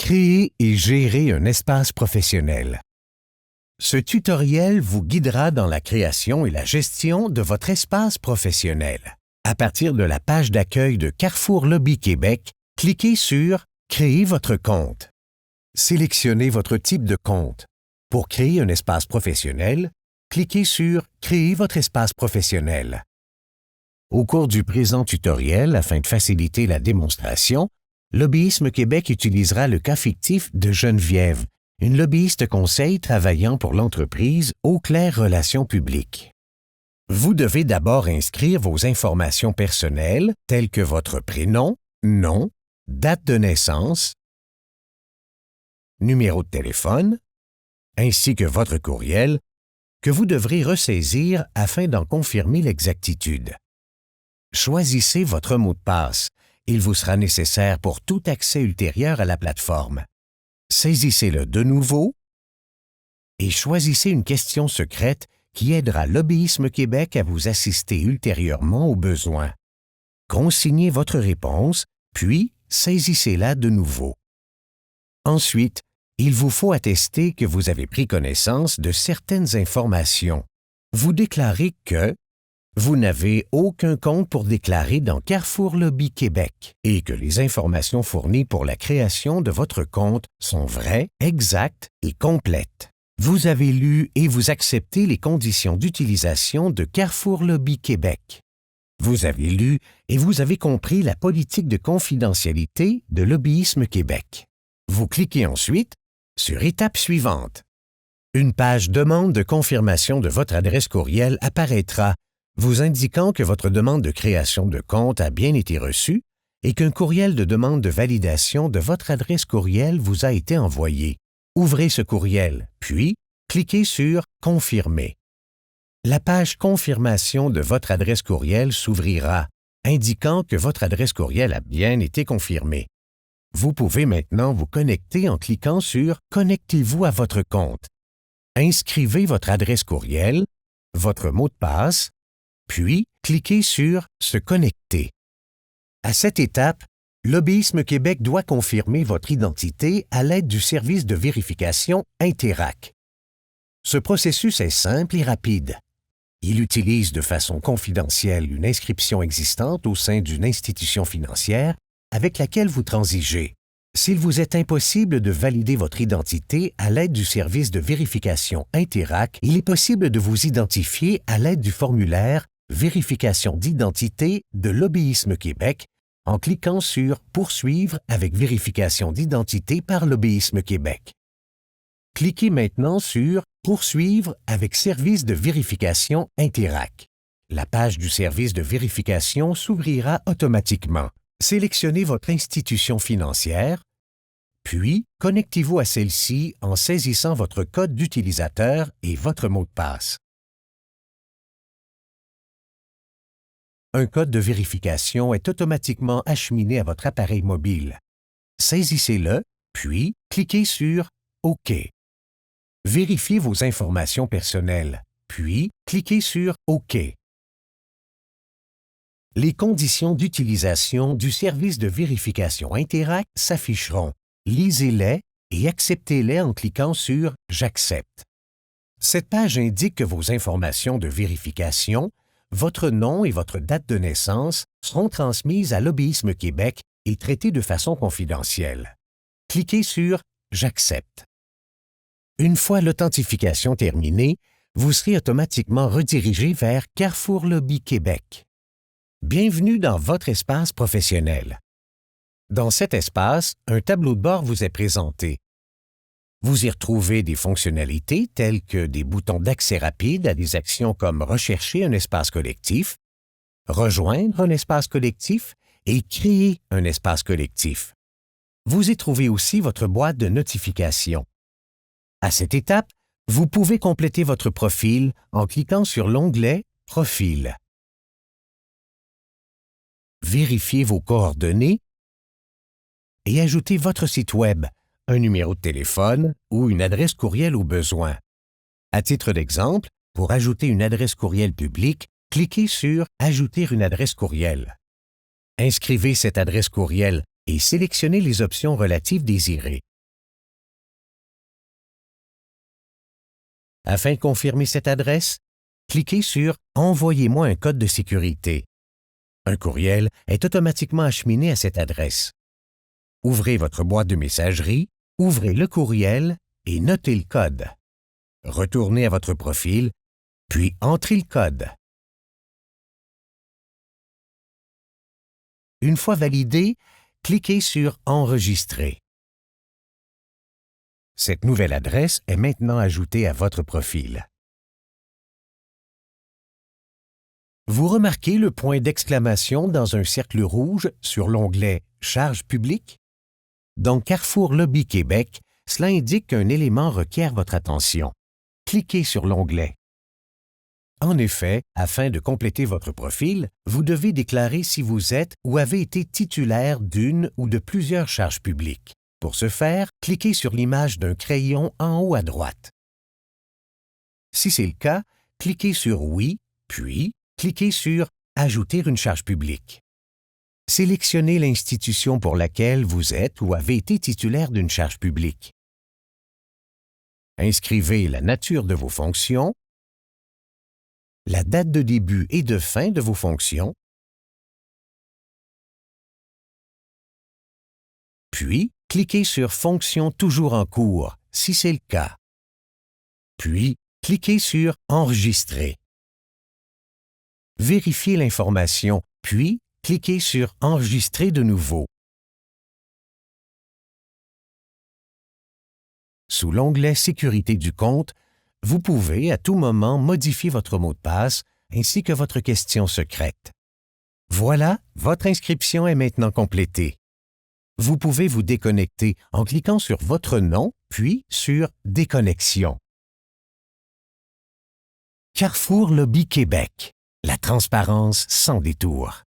Créer et gérer un espace professionnel. Ce tutoriel vous guidera dans la création et la gestion de votre espace professionnel. À partir de la page d'accueil de Carrefour Lobby Québec, cliquez sur « Créer votre compte ». Sélectionnez votre type de compte. Pour créer un espace professionnel, cliquez sur « Créer votre espace professionnel ». Au cours du présent tutoriel, afin de faciliter la démonstration, Lobbyisme Québec utilisera le cas fictif de Geneviève, une lobbyiste conseil travaillant pour l'entreprise Eau Claire Relations publiques. Vous devez d'abord inscrire vos informations personnelles telles que votre prénom, nom, date de naissance, numéro de téléphone, ainsi que votre courriel, que vous devrez ressaisir afin d'en confirmer l'exactitude. Choisissez votre mot de passe. Il vous sera nécessaire pour tout accès ultérieur à la plateforme. Saisissez-le de nouveau et choisissez une question secrète qui aidera Lobbyisme Québec à vous assister ultérieurement au besoin. Consignez votre réponse, puis saisissez-la de nouveau. Ensuite, il vous faut attester que vous avez pris connaissance de certaines informations. Vous déclarez que vous n'avez aucun compte pour déclarer dans Carrefour Lobby Québec et que les informations fournies pour la création de votre compte sont vraies, exactes et complètes. Vous avez lu et vous acceptez les conditions d'utilisation de Carrefour Lobby Québec. Vous avez lu et vous avez compris la politique de confidentialité de Lobbyisme Québec. Vous cliquez ensuite sur « Étape suivante ». Une page « Demande de confirmation de votre adresse courriel » apparaîtra, vous indiquant que votre demande de création de compte a bien été reçue et qu'un courriel de demande de validation de votre adresse courriel vous a été envoyé. Ouvrez ce courriel, puis cliquez sur « Confirmer ». La page « Confirmation de votre adresse courriel » s'ouvrira, indiquant que votre adresse courriel a bien été confirmée. Vous pouvez maintenant vous connecter en cliquant sur « Connectez-vous à votre compte ». Inscrivez votre adresse courriel, votre mot de passe, puis cliquez sur « Se connecter ». À cette étape, Lobbyisme Québec doit confirmer votre identité à l'aide du service de vérification Interac. Ce processus est simple et rapide. Il utilise de façon confidentielle une inscription existante au sein d'une institution financière avec laquelle vous transigez. S'il vous est impossible de valider votre identité à l'aide du service de vérification Interac, il est possible de vous identifier à l'aide du formulaire Vérification d'identité de Lobbyisme Québec en cliquant sur « Poursuivre avec vérification d'identité par Lobbyisme Québec ». Cliquez maintenant sur « Poursuivre avec service de vérification Interac ». La page du service de vérification s'ouvrira automatiquement. Sélectionnez votre institution financière, puis connectez-vous à celle-ci en saisissant votre code d'utilisateur et votre mot de passe. Un code de vérification est automatiquement acheminé à votre appareil mobile. Saisissez-le, puis cliquez sur « OK ». Vérifiez vos informations personnelles, puis cliquez sur « OK ». Les conditions d'utilisation du service de vérification Interac s'afficheront. Lisez-les et acceptez-les en cliquant sur « J'accepte ». Cette page indique que vos informations de vérification, votre nom et votre date de naissance seront transmises à Lobbyisme Québec et traitées de façon confidentielle. Cliquez sur « J'accepte ». Une fois l'authentification terminée, vous serez automatiquement redirigé vers Carrefour Lobby Québec. Bienvenue dans votre espace professionnel. Dans cet espace, un tableau de bord vous est présenté. Vous y retrouvez des fonctionnalités telles que des boutons d'accès rapide à des actions comme rechercher un espace collectif, rejoindre un espace collectif et créer un espace collectif. Vous y trouvez aussi votre boîte de notifications. À cette étape, vous pouvez compléter votre profil en cliquant sur l'onglet « Profil ». Vérifiez vos coordonnées et ajoutez votre site Web, un numéro de téléphone ou une adresse courriel au besoin. À titre d'exemple, pour ajouter une adresse courriel publique, cliquez sur « Ajouter une adresse courriel ». Inscrivez cette adresse courriel et sélectionnez les options relatives désirées. Afin de confirmer cette adresse, cliquez sur « Envoyez-moi un code de sécurité ». Un courriel est automatiquement acheminé à cette adresse. Ouvrez votre boîte de messagerie, ouvrez le courriel et notez le code. Retournez à votre profil, puis entrez le code. Une fois validé, cliquez sur « Enregistrer ». Cette nouvelle adresse est maintenant ajoutée à votre profil. Vous remarquez le point d'exclamation dans un cercle rouge sur l'onglet « Charges publiques ». Dans Carrefour Lobby Québec, cela indique qu'un élément requiert votre attention. Cliquez sur l'onglet. En effet, afin de compléter votre profil, vous devez déclarer si vous êtes ou avez été titulaire d'une ou de plusieurs charges publiques. Pour ce faire, cliquez sur l'image d'un crayon en haut à droite. Si c'est le cas, cliquez sur « Oui », puis cliquez sur « Ajouter une charge publique ». Sélectionnez l'institution pour laquelle vous êtes ou avez été titulaire d'une charge publique. Inscrivez la nature de vos fonctions, la date de début et de fin de vos fonctions, puis cliquez sur « Fonctions toujours en cours » si c'est le cas. Puis, cliquez sur « Enregistrer ». Vérifiez l'information, puis cliquez sur « Enregistrer de nouveau ». Sous l'onglet « Sécurité du compte », vous pouvez à tout moment modifier votre mot de passe ainsi que votre question secrète. Voilà, votre inscription est maintenant complétée. Vous pouvez vous déconnecter en cliquant sur votre nom, puis sur « Déconnexion ». Carrefour Lobby Québec. La transparence sans détour.